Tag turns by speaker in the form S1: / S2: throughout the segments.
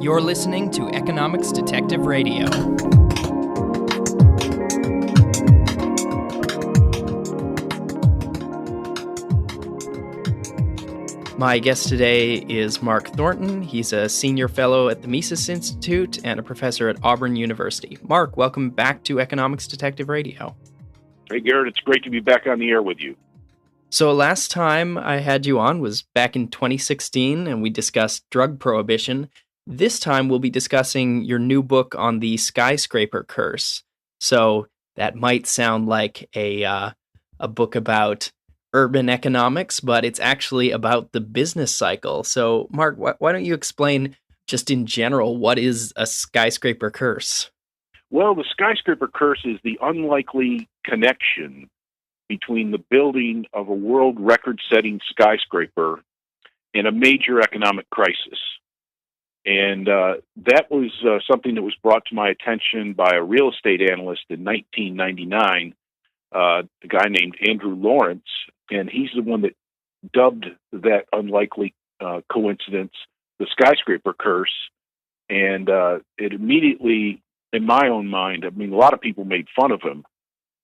S1: You're listening to Economics Detective Radio. My guest today is Mark Thornton. He's a senior fellow at the Mises Institute and a professor at Auburn University. Mark, welcome back to Economics Detective Radio.
S2: Hey, Garrett, it's great to be back on the air with you.
S1: So last time I had you on was back in 2016, and we discussed drug prohibition. This time we'll be discussing your new book on the skyscraper curse. So that might sound like a book about urban economics, but it's actually about the business cycle. So, Mark, why don't you explain just in general what is a skyscraper curse?
S2: Well, the skyscraper curse is the unlikely connection between the building of a world record-setting skyscraper and a major economic crisis. And that was something that was brought to my attention by a real estate analyst in 1999, a guy named Andrew Lawrence, and he's the one that dubbed that unlikely coincidence the skyscraper curse. And it immediately, in my own mind, I mean, a lot of people made fun of him,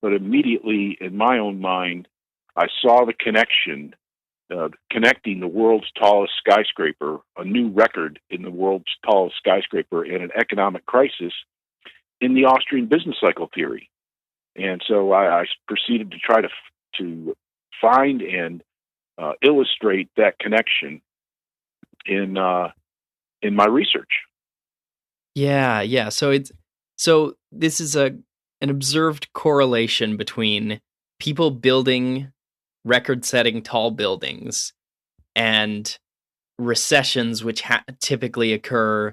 S2: but immediately in my own mind, I saw the connection, connecting the world's tallest skyscraper, a new record in the world's tallest skyscraper, and an economic crisis in the Austrian business cycle theory. And so I proceeded to try to find and illustrate that connection in my research.
S1: Yeah. So this is an observed correlation between people building record-setting tall buildings and recessions, which typically occur.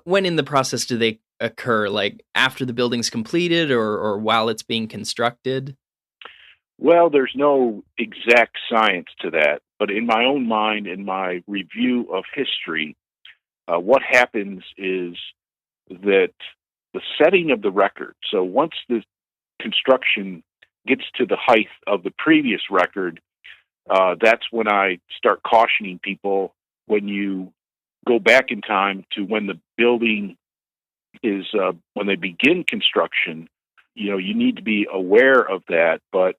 S1: When in the process do they occur? Like after the building's completed, or while it's being constructed?
S2: Well, there's no exact science to that, but in my own mind, in my review of history, what happens is that the setting of the record, so once the construction gets to the height of the previous record, that's when I start cautioning people, when you go back in time to when the building is, when they begin construction, you need to be aware of that, but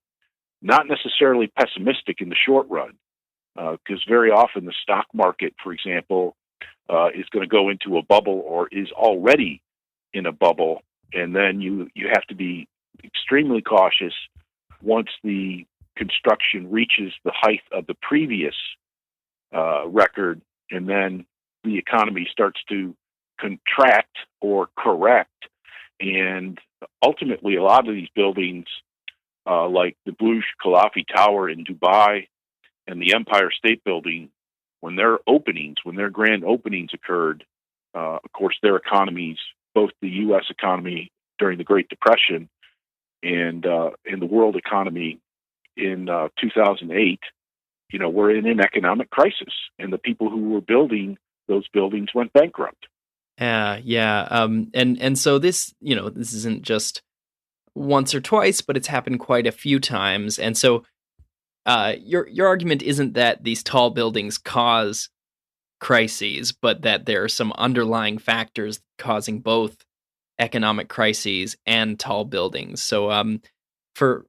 S2: not necessarily pessimistic in the short run, because very often the stock market, for example, is going to go into a bubble or is already in a bubble, and then you have to be extremely cautious once the construction reaches the height of the previous record, and then the economy starts to contract or correct. And ultimately, a lot of these buildings, like the Burj Khalifa Tower in Dubai and the Empire State Building, when their grand openings occurred, of course, their economies, both the U.S. economy during the Great Depression and the world economy in 2008, were in an economic crisis, and the people who were building those buildings went bankrupt.
S1: And so this, this isn't just once or twice, but it's happened quite a few times. And so your argument isn't that these tall buildings cause crises, but that there are some underlying factors causing both economic crises and tall buildings. So for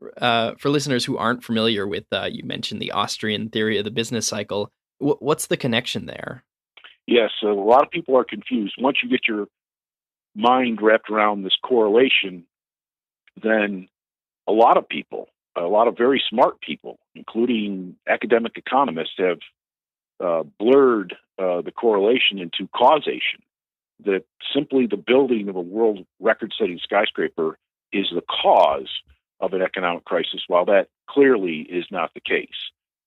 S1: listeners who aren't familiar with, you mentioned the Austrian theory of the business cycle, what's the connection there?
S2: Yes, so a lot of people are confused. Once you get your mind wrapped around this correlation, then a lot of very smart people, including academic economists, have blurred the correlation into causation, that simply the building of a world record-setting skyscraper is the cause of an economic crisis, while that clearly is not the case.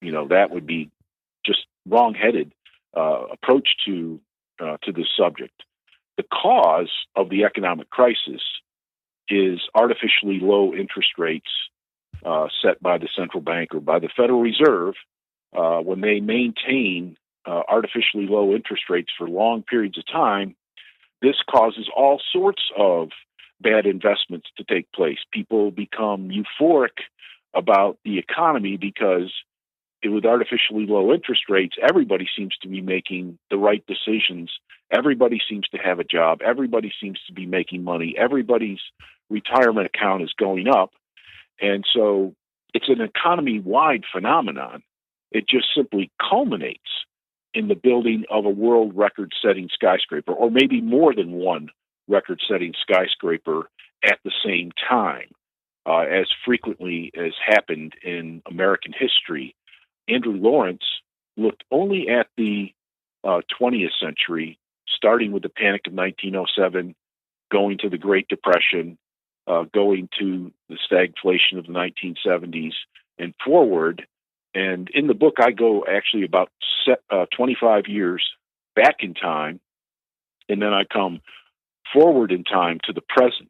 S2: That would be just wrong-headed approach to this subject. The cause of the economic crisis is artificially low interest rates set by the central bank or by the Federal Reserve. When they maintain artificially low interest rates for long periods of time, this causes all sorts of bad investments to take place. People become euphoric about the economy because with artificially low interest rates, everybody seems to be making the right decisions. Everybody seems to have a job. Everybody seems to be making money. Everybody's retirement account is going up. And so it's an economy-wide phenomenon. It just simply culminates in the building of a world record-setting skyscraper, or maybe more than one record-setting skyscraper at the same time, as frequently as happened in American history. Andrew Lawrence looked only at the 20th century, starting with the Panic of 1907, going to the Great Depression, going to the stagflation of the 1970s, and forward. And in the book, I go actually about 25 years back in time, and then I come forward in time to the present.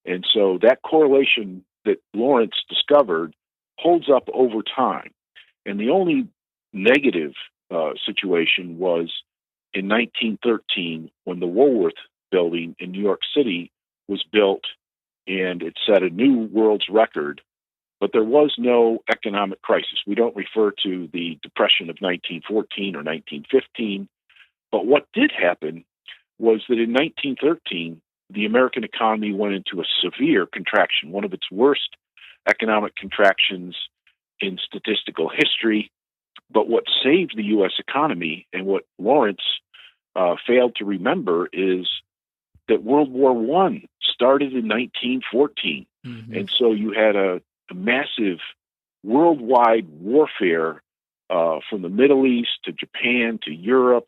S2: And so that correlation that Lawrence discovered holds up over time. And the only negative situation was in 1913 when the Woolworth building in New York City was built, and it set a new world's record. But there was no economic crisis. We don't refer to the Depression of 1914 or 1915. But what did happen was that in 1913, the American economy went into a severe contraction, one of its worst economic contractions in statistical history. But what saved the U.S. economy, and what Lawrence failed to remember, is that World War I started in 1914. Mm-hmm. And so you had a massive worldwide warfare from the Middle East to Japan to Europe.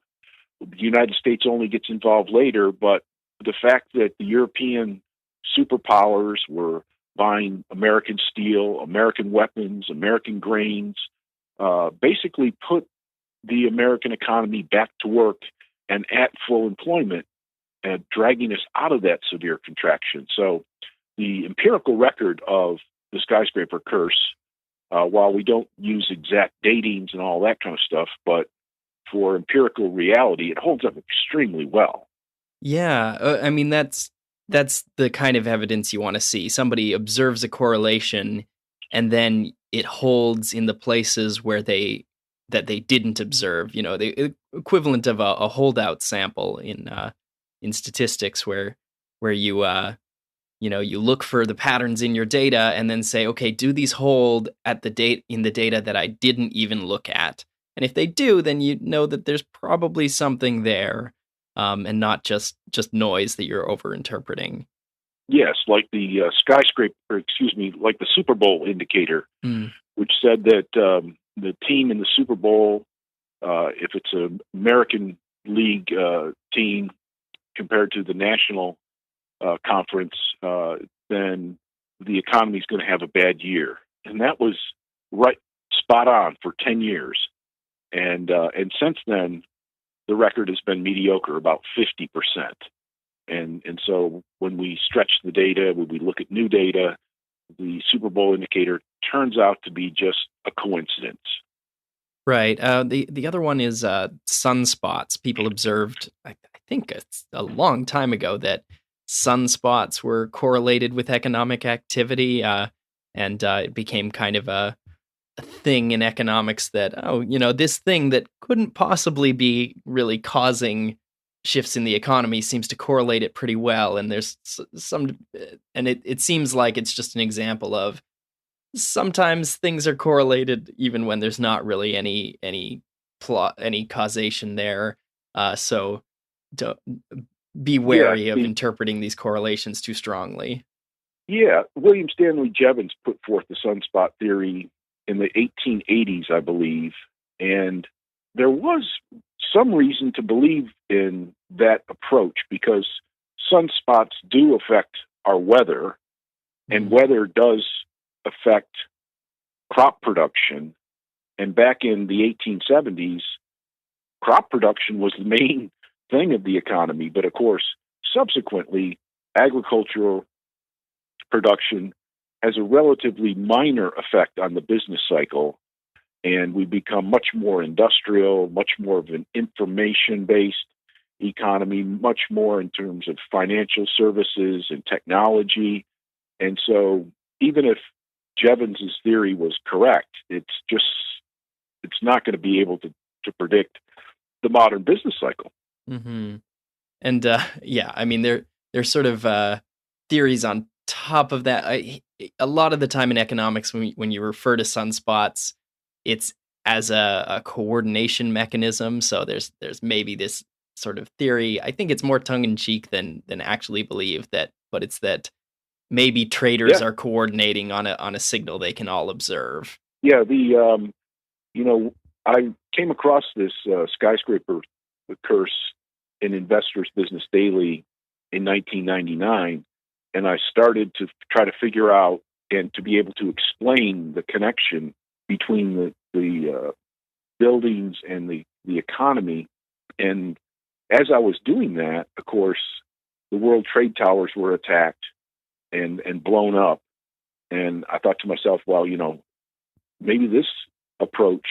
S2: The United States only gets involved later, but the fact that the European superpowers were buying American steel, American weapons, American grains, basically put the American economy back to work and at full employment, dragging us out of that severe contraction. So the empirical record of the skyscraper curse, while we don't use exact datings and all that kind of stuff, but for empirical reality, it holds up extremely well.
S1: Yeah, I mean, that's the kind of evidence you want to see. Somebody observes a correlation, and then it holds in the places where they didn't observe. You know, the equivalent of a holdout sample in statistics, where you you look for the patterns in your data and then say, okay, do these hold at in the data that I didn't even look at? And if they do, then you know that there's probably something there, and not just noise that you're overinterpreting.
S2: Yes, like the like the Super Bowl indicator, which said that the team in the Super Bowl, if it's an American League team compared to the National Conference, then the economy is going to have a bad year. And that was right spot on for 10 years. And since then, the record has been mediocre, about 50%. And so when we stretch the data, when we look at new data, the Super Bowl indicator turns out to be just a coincidence.
S1: Right. The other one is sunspots. People observed, I think it's a long time ago, that sunspots were correlated with economic activity, and it became kind of a thing in economics that, this thing that couldn't possibly be really causing shifts in the economy seems to correlate it pretty well. And there's some, and it seems like it's just an example of sometimes things are correlated even when there's not really any causation there. So be wary of interpreting these correlations too strongly.
S2: Yeah, William Stanley Jevons put forth the sunspot theory in the 1880s, I believe, and there was some reason to believe in that approach because sunspots do affect our weather, and weather does affect crop production. And back in the 1870s, crop production was the main thing of the economy. But of course, subsequently, agricultural production has a relatively minor effect on the business cycle, and we become much more industrial, much more of an information-based economy, much more in terms of financial services and technology. And so even if Jevons's theory was correct, it's just it's not going to be able to predict the modern business cycle.
S1: Mm-hmm. And yeah, I mean, there's sort of theories on top of that. A lot of the time in economics, when you refer to sunspots, it's as a coordination mechanism. So there's maybe this sort of theory. I think it's more tongue in cheek than actually believe that, but it's that maybe traders
S2: Yeah.
S1: are coordinating on a signal they can all observe.
S2: Yeah, I came across this skyscraper curse in Investors Business Daily in 1999, and I started to try to figure out and to be able to explain the connection between the buildings and the economy. And as I was doing that, of course, the World Trade Towers were attacked and blown up. And I thought to myself, well, maybe this approach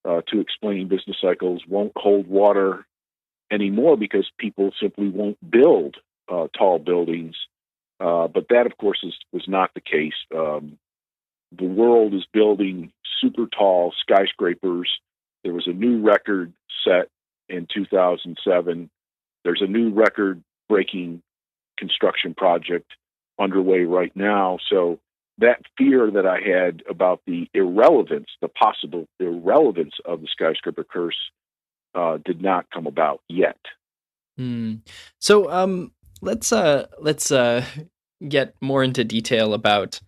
S2: to explaining business cycles won't hold water anymore because people simply won't build tall buildings. But that, of course, was not the case. The world is building super tall skyscrapers. There was a new record set in 2007. There's a new record-breaking construction project underway right now. So that fear that I had about the possible irrelevance of the skyscraper curse did not come about yet.
S1: So let's get more into detail about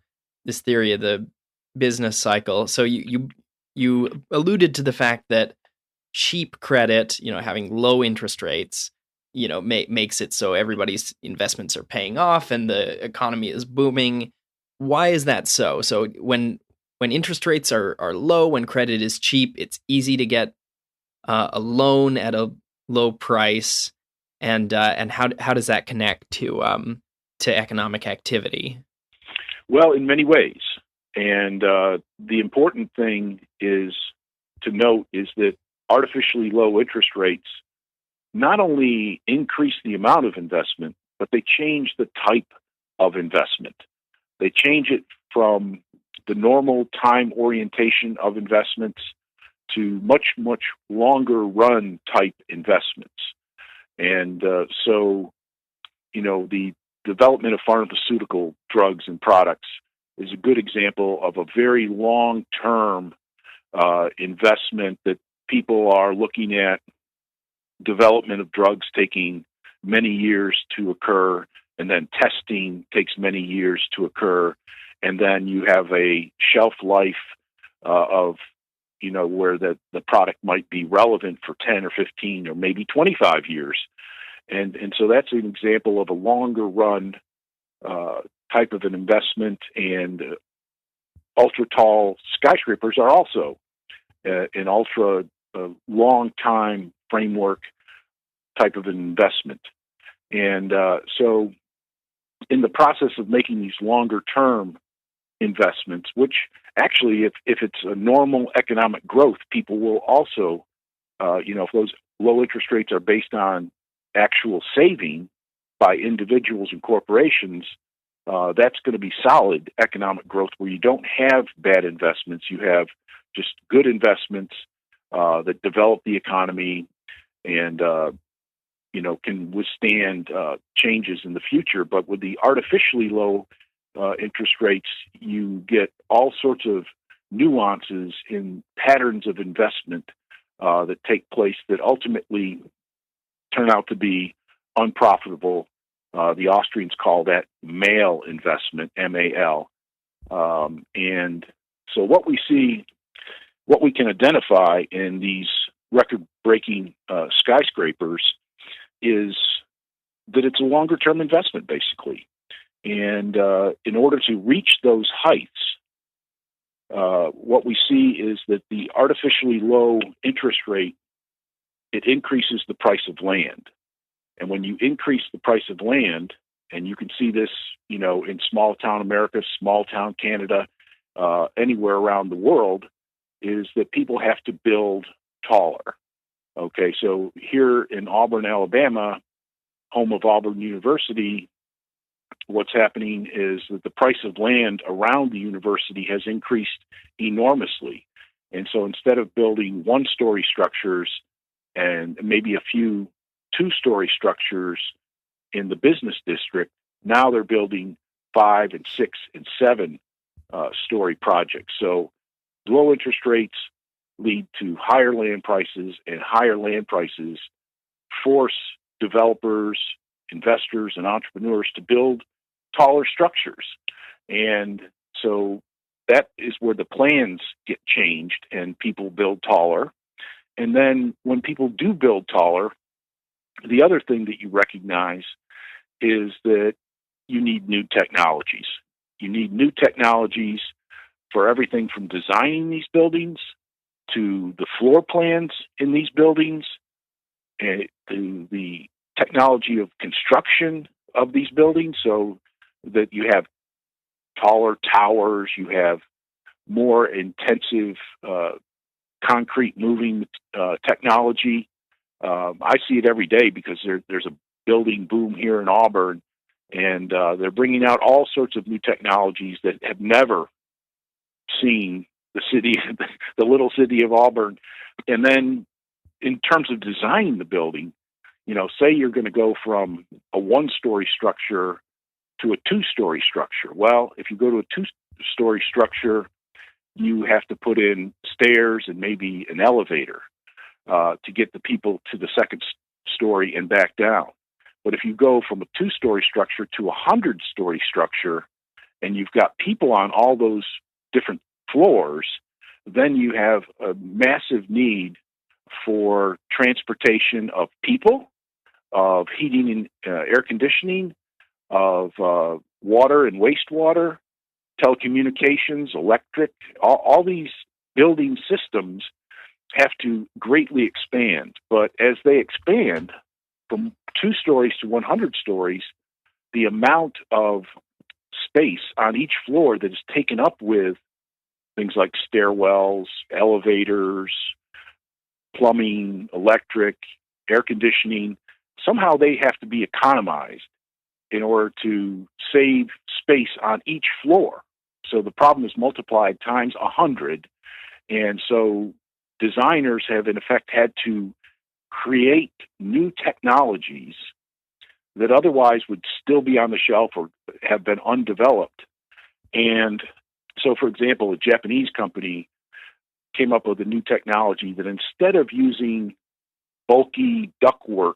S1: this theory of the business cycle. So you alluded to the fact that cheap credit, having low interest rates, makes it so everybody's investments are paying off and the economy is booming. Why is that so? So when interest rates are low, when credit is cheap, it's easy to get a loan at a low price, and how does that connect to economic activity?
S2: Well, in many ways, and the important thing is to note is that artificially low interest rates not only increase the amount of investment, but they change the type of investment. They change it from the normal time orientation of investments to much, much longer run type investments. And so, the development of pharmaceutical drugs and products is a good example of a very long-term investment that people are looking at. Development of drugs taking many years to occur, and then testing takes many years to occur, and then you have a shelf life of where the product might be relevant for 10 or 15 or maybe 25 years. And so that's an example of a longer run type of an investment, and ultra tall skyscrapers are also an ultra long time framework type of an investment. And so in the process of making these longer term investments, which actually, if it's a normal economic growth, people will also, if those low interest rates are based on actual saving by individuals and corporations, that's going to be solid economic growth where you don't have bad investments. You have just good investments that develop the economy and, can withstand changes in the future. But with the artificially low interest rates, you get all sorts of nuances in patterns of investment that take place that ultimately turn out to be unprofitable. The Austrians call that mal investment, M-A-L. And so what we can identify in these record-breaking skyscrapers is that it's a longer-term investment, basically. And in order to reach those heights, what we see is that the artificially low interest rate, it increases the price of land. And when you increase the price of land, and you can see this, in small town America, small town Canada, anywhere around the world, is that people have to build taller. Okay, so here in Auburn, Alabama, home of Auburn University, what's happening is that the price of land around the university has increased enormously. And so instead of building one-story structures and maybe a few two-story structures in the business district, now they're building 5 and 6 and 7 story projects. So low interest rates lead to higher land prices, and higher land prices force developers, investors, and entrepreneurs to build taller structures. And so that is where the plans get changed and people build taller. And then when people do build taller, the other thing that you recognize is that you need new technologies. You need new technologies for everything from designing these buildings to the floor plans in these buildings, and to the technology of construction of these buildings, so that you have taller towers, you have more intensive concrete moving technology. I see it every day because there's a building boom here in Auburn, and they're bringing out all sorts of new technologies that have never seen the city, the little city of Auburn. And then in terms of designing the building, say you're going to go from a one-story structure to a two-story structure. Well, if you go to a two-story structure, you have to put in stairs and maybe an elevator to get the people to the second story and back down. But if you go from a two-story structure to a 100-story structure, and you've got people on all those different floors, then you have a massive need for transportation of people, of heating and air conditioning, of water and wastewater, telecommunications, electric. All these building systems have to greatly expand. But as they expand from 2 stories to 100 stories, the amount of space on each floor that is taken up with things like stairwells, elevators, plumbing, electric, air conditioning, somehow they have to be economized in order to save space on each floor. So the problem is multiplied times 100. And so designers have, in effect, had to create new technologies that otherwise would still be on the shelf or have been undeveloped. And so, for example, a Japanese company came up with a new technology that instead of using bulky ductwork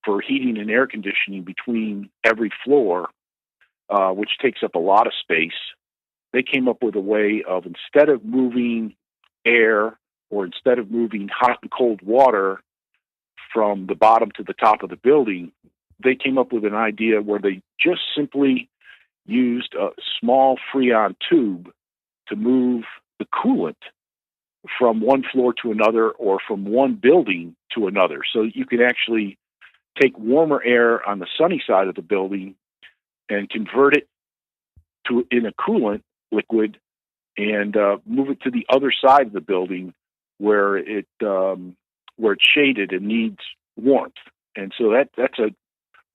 S2: for heating and air conditioning between every floor, which takes up a lot of space, they came up with a way of, instead of moving air or instead of moving hot and cold water from the bottom to the top of the building, they came up with an idea where they just simply used a small Freon tube to move the coolant from one floor to another or from one building to another. So you can actually take warmer air on the sunny side of the building and convert it to in a coolant liquid and move it to the other side of the building where it's shaded and needs warmth. And so that's a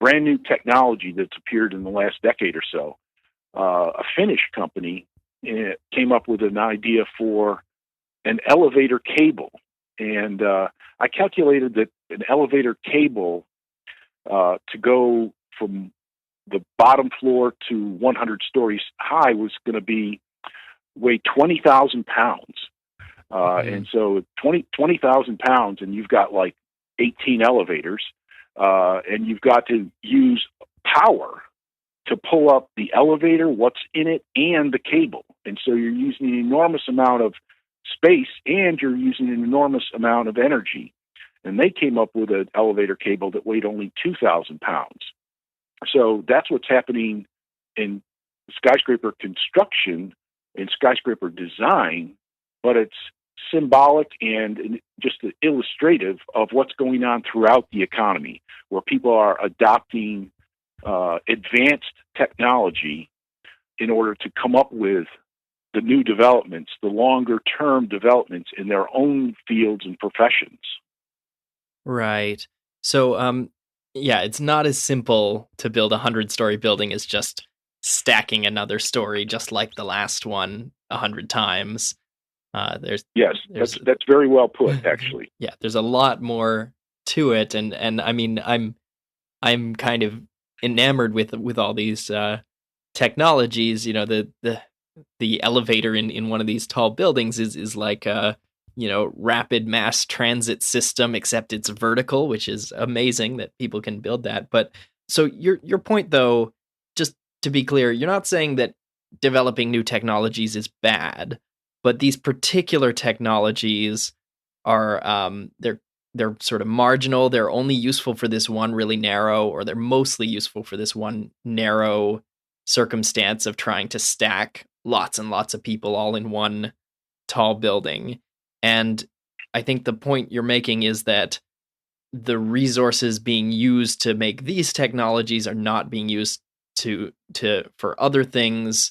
S2: brand new technology that's appeared in the last decade or so. A Finnish company came up with an idea for an elevator cable. And I calculated that an elevator cable to go from the bottom floor to 100 stories high was going to weigh 20,000 pounds. And so 20,000 pounds, and you've got like 18 elevators, and you've got to use power to pull up the elevator, what's in it, and the cable. And so you're using an enormous amount of space, and you're using an enormous amount of energy. And they came up with an elevator cable that weighed only 2,000 pounds. So that's what's happening in skyscraper construction and skyscraper design, but it's symbolic and just illustrative of what's going on throughout the economy, where people are adopting advanced technology in order to come up with the new developments, the longer-term developments in their own fields and professions.
S1: Right. So, yeah, it's not as simple to build a 100-story building as just stacking another story just like the last one 100 times.
S2: Yes,
S1: there's
S2: that's very well put, actually.
S1: yeah, there's a lot more to it, and I mean, I'm kind of enamored with all these technologies. You know, the elevator in one of these tall buildings is like a, you know, rapid mass transit system, except it's vertical, which is amazing that people can build that. But so your point though, just to be clear, you're not saying that developing new technologies is bad, but these particular technologies are they're sort of marginal. They're only useful for this one really narrow, or they're mostly useful for this one narrow circumstance of trying to stack lots and lots of people all in one tall building. And I think the point you're making is that the resources being used to make these technologies are not being used to for other things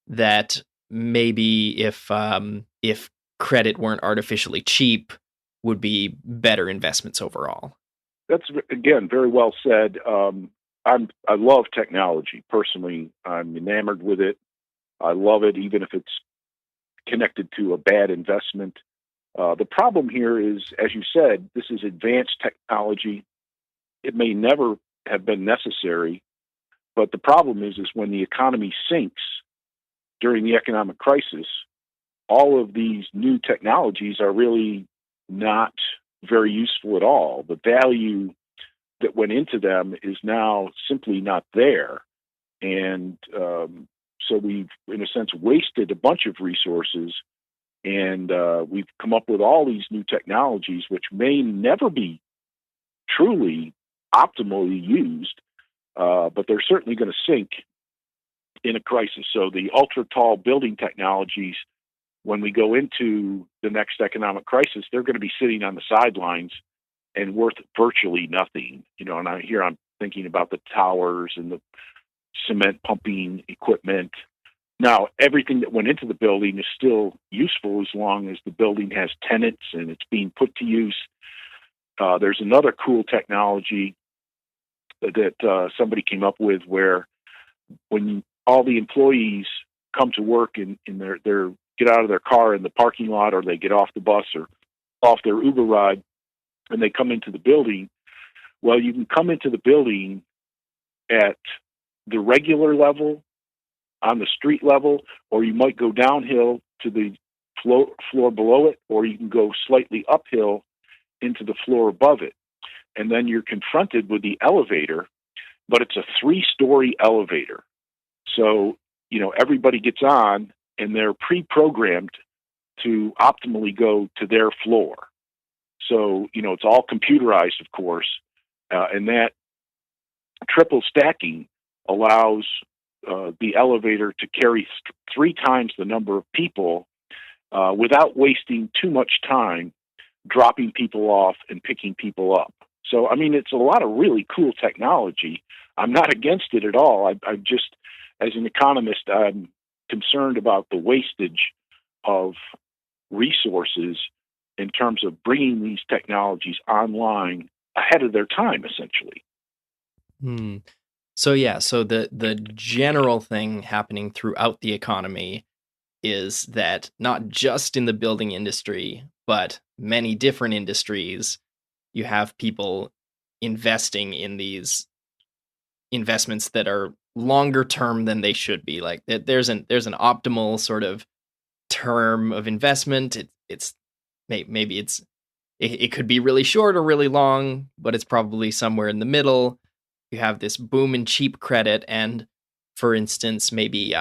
S1: that maybe if credit weren't artificially cheap would be better investments overall.
S2: That's, again, very well said. I love technology personally. I'm enamored with it. I love it, even if it's connected to a bad investment. The problem here is, as you said, this is advanced technology. It may never have been necessary, but the problem is when the economy sinks during the economic crisis, all of these new technologies are really not very useful at all. The value that went into them is now simply not there. And so we've, in a sense, wasted a bunch of resources, and we've come up with all these new technologies which may never be truly optimally used, but they're certainly going to sink in a crisis. So the ultra tall building technologies, when we go into the next economic crisis, they're going to be sitting on the sidelines and worth virtually nothing. You know, and I'm thinking about the towers and the cement pumping equipment. Now, everything that went into the building is still useful as long as the building has tenants and it's being put to use. There's another cool technology that somebody came up with where when all the employees come to work in their get out of their car in the parking lot, or they get off the bus or off their Uber ride, and they come into the building. Well, you can come into the building at the regular level, on the street level, or you might go downhill to the floor below it, or you can go slightly uphill into the floor above it. And then you're confronted with the elevator, but it's a 3-story elevator. So, you know, everybody gets on and they're pre-programmed to optimally go to their floor. So, you know, it's all computerized, of course, and that triple stacking allows the elevator to carry 3 times the number of people without wasting too much time dropping people off and picking people up. So, I mean, it's a lot of really cool technology. I'm not against it at all. I just, as an economist, I'm concerned about the wastage of resources in terms of bringing these technologies online ahead of their time, essentially.
S1: So yeah, so the general thing happening throughout the economy is that not just in the building industry, but many different industries, you have people investing in these investments that are longer term than they should be. Like there's an optimal sort of term of investment. It could be really short or really long, but it's probably somewhere in the middle. You have this boom in cheap credit, and for instance, maybe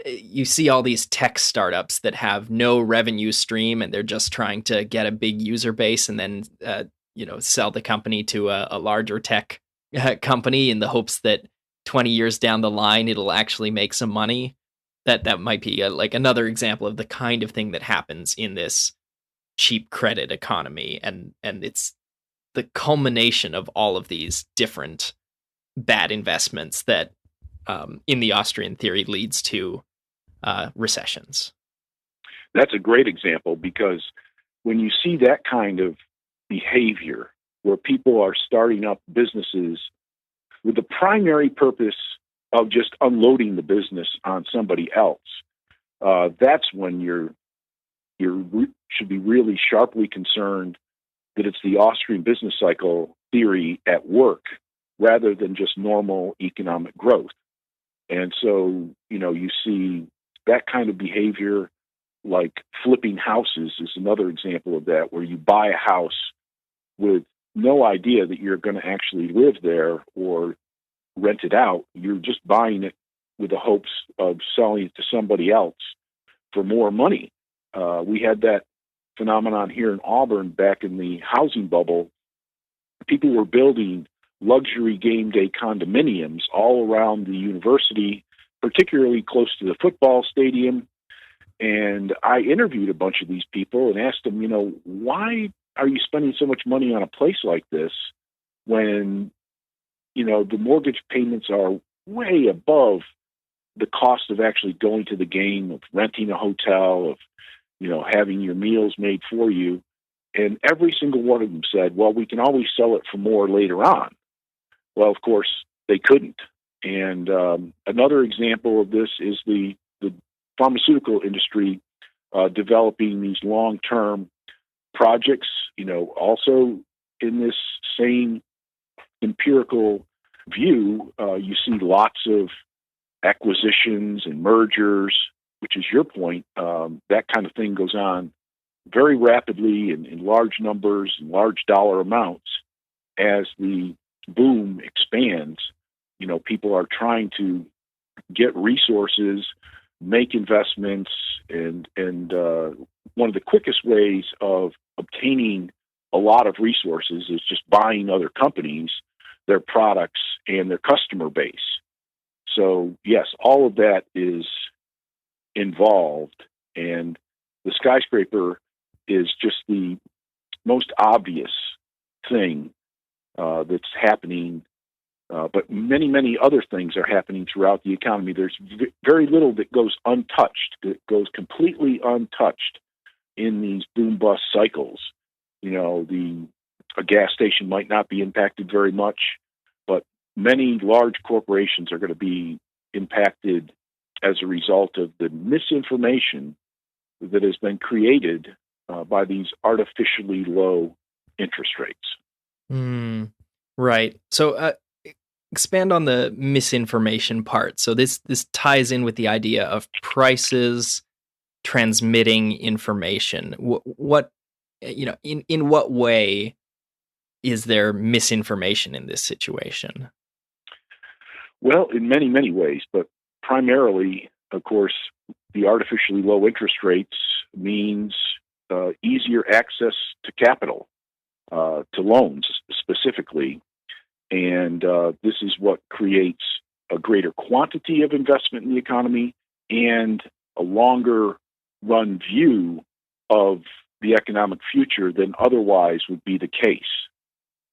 S1: you see all these tech startups that have no revenue stream, and they're just trying to get a big user base, and then sell the company to a larger tech company in the hopes that 20 years down the line it'll actually make some money. That might be like another example of the kind of thing that happens in this cheap credit economy, and it's the culmination of all of these different bad investments that in the Austrian theory leads to recessions.
S2: That's a great example, because when you see that kind of behavior where people are starting up businesses with the primary purpose of just unloading the business on somebody else, that's when you're should be really sharply concerned that it's the Austrian business cycle theory at work rather than just normal economic growth. And so, you see that kind of behavior, like flipping houses is another example of that, where you buy a house with no idea that you're going to actually live there or rent it out. You're just buying it with the hopes of selling it to somebody else for more money. We had that phenomenon here in Auburn back in the housing bubble. People were building luxury game day condominiums all around the university, particularly close to the football stadium. And I interviewed a bunch of these people and asked them, why are you spending so much money on a place like this when, the mortgage payments are way above the cost of actually going to the game, of renting a hotel, of, having your meals made for you. And every single one of them said, well, we can always sell it for more later on. Well, of course, they couldn't. And another example of this is the pharmaceutical industry developing these long-term projects, also in this same empirical view, you see lots of acquisitions and mergers, which is your point. That kind of thing goes on very rapidly in large numbers and large dollar amounts as the boom expands. People are trying to get resources, make investments, and one of the quickest ways of obtaining a lot of resources is just buying other companies, their products, and their customer base. So, yes, all of that is involved, and the skyscraper is just the most obvious thing that's happening, but many, many other things are happening throughout the economy. There's very little that goes untouched, that goes completely untouched in these boom-bust cycles. A gas station might not be impacted very much, but many large corporations are going to be impacted as a result of the misinformation that has been created by these artificially low interest rates.
S1: Right. So expand on the misinformation part. So this ties in with the idea of prices transmitting information. What in what way is there misinformation in this situation?
S2: Well, in many, many ways, but primarily, of course, the artificially low interest rates means easier access to capital, to loans specifically. And this is what creates a greater quantity of investment in the economy and a longer run view of the economic future than otherwise would be the case.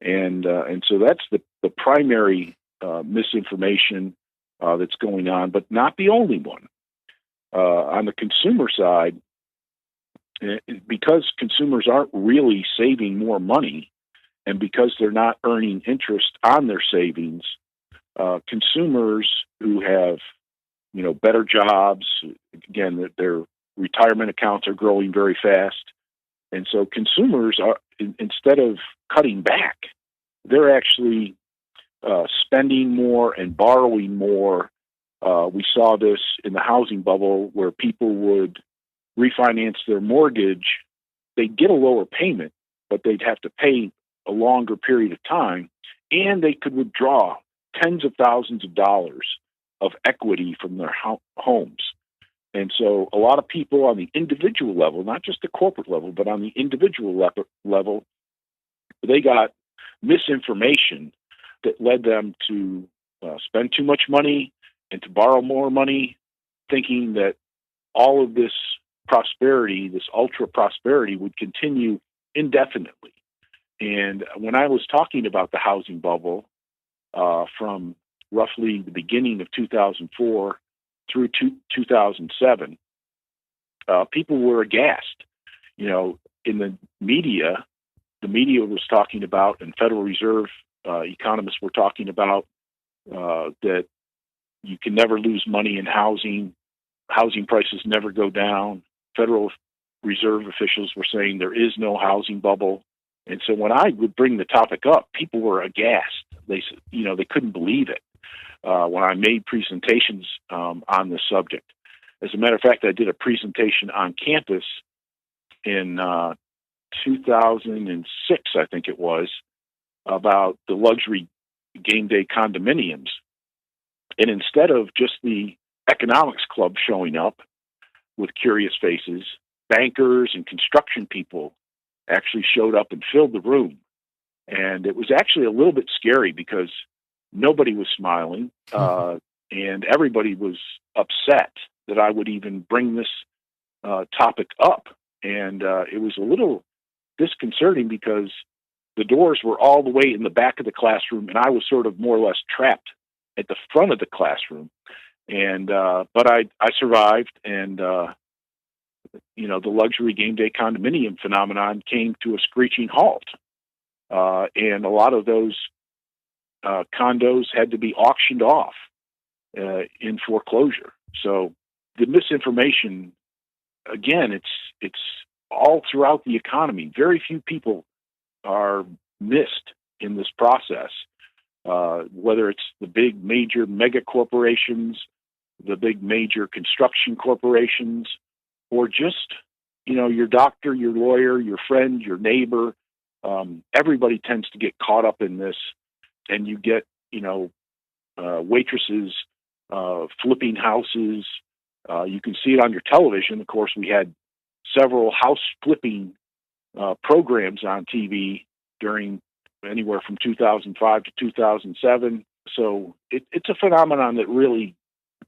S2: And so that's the primary misinformation that's going on, but not the only one. On the consumer side, because consumers aren't really saving more money, and because they're not earning interest on their savings, consumers who have, better jobs, again, their retirement accounts are growing very fast, and so consumers are, instead of cutting back, they're actually spending more and borrowing more. We saw this in the housing bubble where people would refinance their mortgage. They'd get a lower payment, but they'd have to pay a longer period of time, and they could withdraw tens of thousands of dollars of equity from their homes. And so a lot of people on the individual level, not just the corporate level, but on the individual level, they got misinformation that led them to spend too much money and to borrow more money, thinking that all of this prosperity, this ultra prosperity, would continue indefinitely. And when I was talking about the housing bubble from roughly the beginning of 2004 through 2007, people were aghast. In the media was talking about, and Federal Reserve economists were talking about that you can never lose money in housing. Housing prices never go down. Federal Reserve officials were saying there is no housing bubble. And so when I would bring the topic up, people were aghast. They couldn't believe it when I made presentations on this subject. As a matter of fact, I did a presentation on campus in 2006, I think it was, about the luxury game day condominiums. And instead of just the economics club showing up with curious faces, bankers and construction people actually showed up and filled the room. And it was actually a little bit scary because nobody was smiling, and everybody was upset that I would even bring this topic up. And it was a little disconcerting because the doors were all the way in the back of the classroom, and I was sort of more or less trapped at the front of the classroom. And but I survived, and the luxury game day condominium phenomenon came to a screeching halt. And a lot of those condos had to be auctioned off in foreclosure. So the misinformation, again, it's all throughout the economy. Very few people are missed in this process, whether it's the big major mega corporations, the big major construction corporations, or just, your doctor, your lawyer, your friend, your neighbor. Everybody tends to get caught up in this, and you get, waitresses flipping houses. You can see it on your television. Of course, we had several house flipping programs on TV during anywhere from 2005 to 2007. So it's a phenomenon that really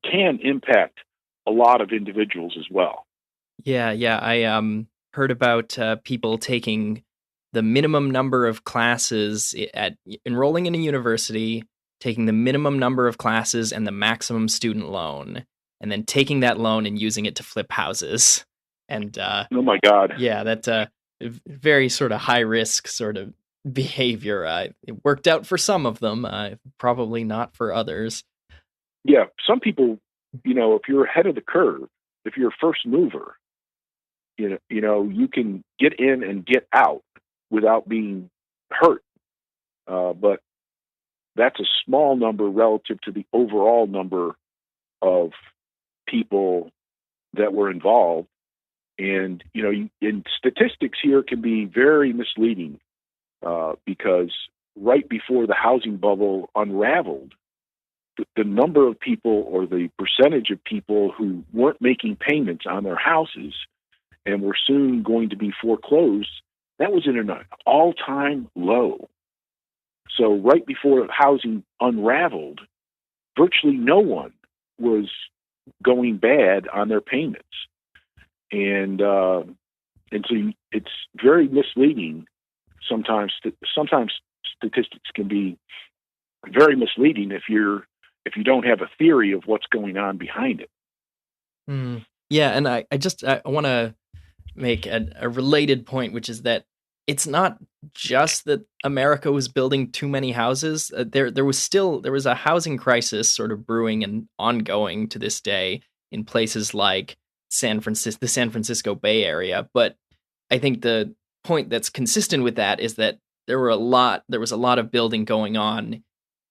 S2: can impact a lot of individuals as well.
S1: Yeah. I heard about people taking the minimum number of classes at enrolling in a university, taking the minimum number of classes and the maximum student loan, and then taking that loan and using it to flip houses. And
S2: oh my God,
S1: yeah, that's a very sort of high risk sort of behavior. It worked out for some of them, probably not for others.
S2: Yeah, some people, if you're ahead of the curve, if you're a first mover, you can get in and get out without being hurt. But that's a small number relative to the overall number of people that were involved. And, in statistics here can be very misleading because right before the housing bubble unraveled, the number of people or the percentage of people who weren't making payments on their houses and were soon going to be foreclosed, that was in an all-time low. So right before housing unraveled, virtually no one was going bad on their payments. And so it's very misleading. Sometimes statistics can be very misleading if you don't have a theory of what's going on behind it.
S1: Yeah, and I want to make a related point, which is that it's not just that America was building too many houses. There was a housing crisis sort of brewing and ongoing to this day in places like the San Francisco Bay Area. But I think the point that's consistent with that is that there was a lot of building going on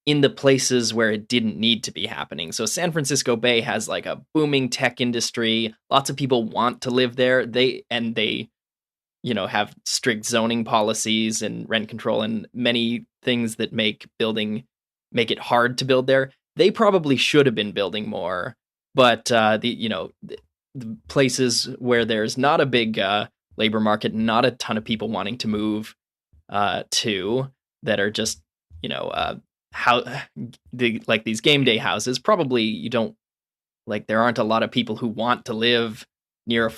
S1: in the places where it didn't need to be happening. So San Francisco Bay has like a booming tech industry. Lots of people want to live there. They have strict zoning policies and rent control and many things that make it hard to build there. They probably should have been building more, but the places where there's not a big labor market, not a ton of people wanting to move to, that are just like these game day houses, probably there aren't a lot of people who want to live near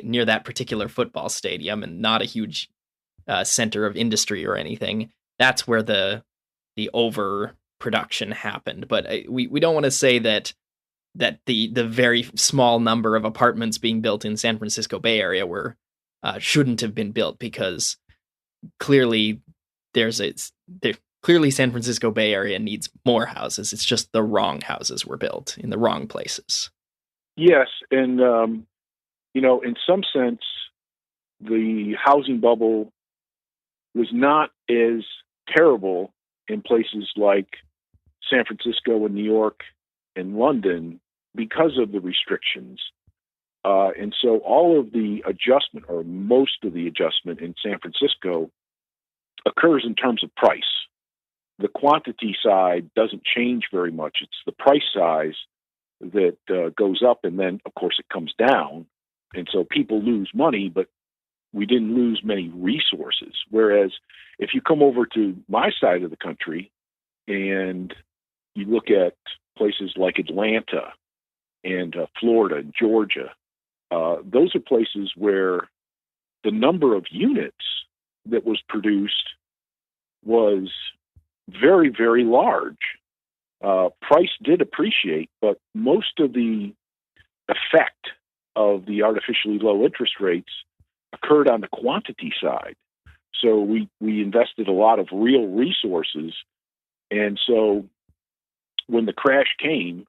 S1: near that particular football stadium, and not a huge center of industry or anything. That's where the overproduction happened. But we don't want to say that the very small number of apartments being built in San Francisco Bay Area shouldn't have been built, because clearly clearly San Francisco Bay Area needs more houses. It's just the wrong houses were built in the wrong places.
S2: Yes, and in some sense, the housing bubble was not as terrible in places like San Francisco and New York and London because of the restrictions. And so all of the adjustment, or most of the adjustment in San Francisco, occurs in terms of price. The quantity side doesn't change very much. It's the price size that goes up, and then, of course, it comes down. And so people lose money, but we didn't lose many resources. Whereas if you come over to my side of the country and you look at places like Atlanta and Florida and Georgia, those are places where the number of units that was produced was very, very large. Price did appreciate, but most of the effect of the artificially low interest rates occurred on the quantity side. So we invested a lot of real resources. And so when the crash came,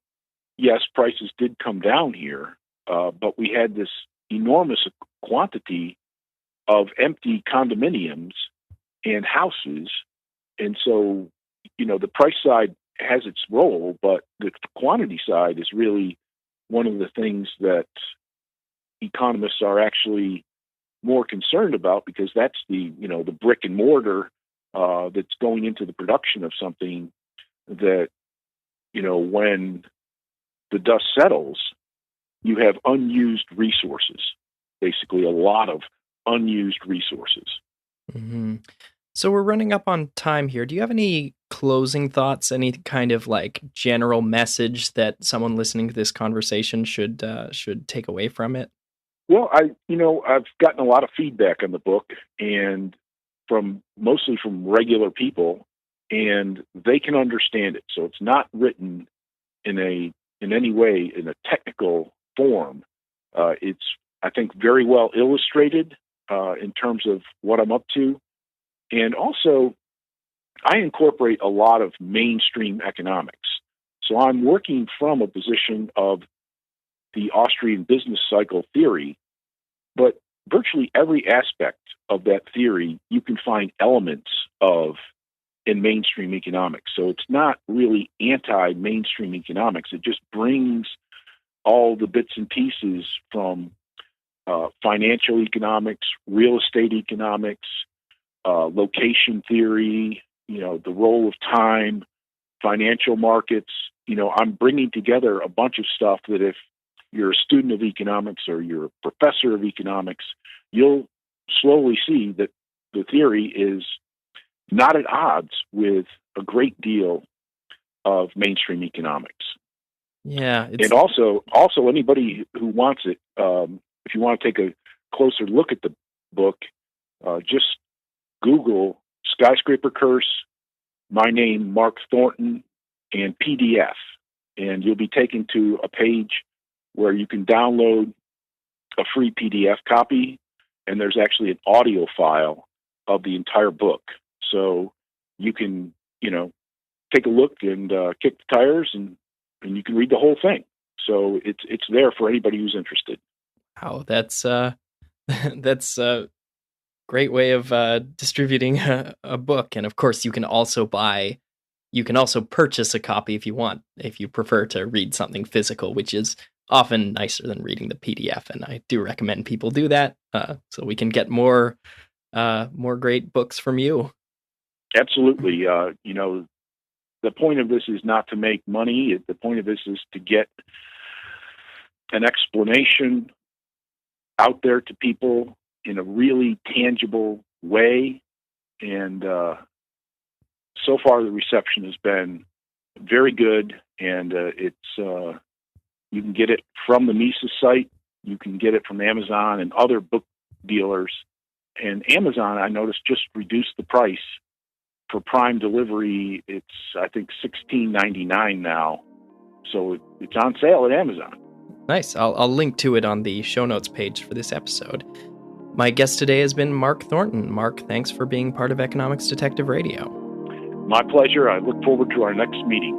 S2: yes, prices did come down here, but we had this enormous quantity of empty condominiums and houses. And so, the price side has its role, but the quantity side is really one of the things that economists are actually more concerned about, because that's the brick and mortar that's going into the production of something that, when the dust settles, you have unused resources, basically a lot of unused resources.
S1: Mm-hmm. So we're running up on time here. Do you have any closing thoughts, any kind of general message that someone listening to this conversation should take away from it?
S2: Well, I've gotten a lot of feedback on the book, and mostly from regular people, and they can understand it. So it's not written in any way in a technical form. It's, I think, very well illustrated in terms of what I'm up to. And also, I incorporate a lot of mainstream economics. So I'm working from a position of the Austrian business cycle theory, but virtually every aspect of that theory you can find elements of in mainstream economics. So it's not really anti-mainstream economics. It just brings all the bits and pieces from financial economics, real estate economics, location theory, the role of time, financial markets. I'm bringing together a bunch of stuff that if you're a student of economics or you're a professor of economics, you'll slowly see that the theory is not at odds with a great deal of mainstream economics.
S1: Yeah.
S2: And also anybody who wants it, if you want to take a closer look at the book, just Google Skyscraper Curse, my name, Mark Thornton, and PDF. And you'll be taken to a page where you can download a free PDF copy, and there's actually an audio file of the entire book. So you can, take a look and kick the tires, and you can read the whole thing. So it's there for anybody who's interested.
S1: Wow, that's that's a great way of distributing a book. And of course, you can also purchase a copy if you want, if you prefer to read something physical, which is often nicer than reading the PDF. And I do recommend people do that so we can get more great books from you.
S2: Absolutely. The point of this is not to make money. The point of this is to get an explanation out there to people in a really tangible way. And so far, the reception has been very good. And you can get it from the Mises site. You can get it from Amazon and other book dealers. And Amazon, I noticed, just reduced the price for Prime delivery. It's, I think, $16.99 now. So it's on sale at Amazon.
S1: Nice. I'll link to it on the show notes page for this episode. My guest today has been Mark Thornton. Mark, thanks for being part of Economics Detective Radio.
S2: My pleasure. I look forward to our next meeting.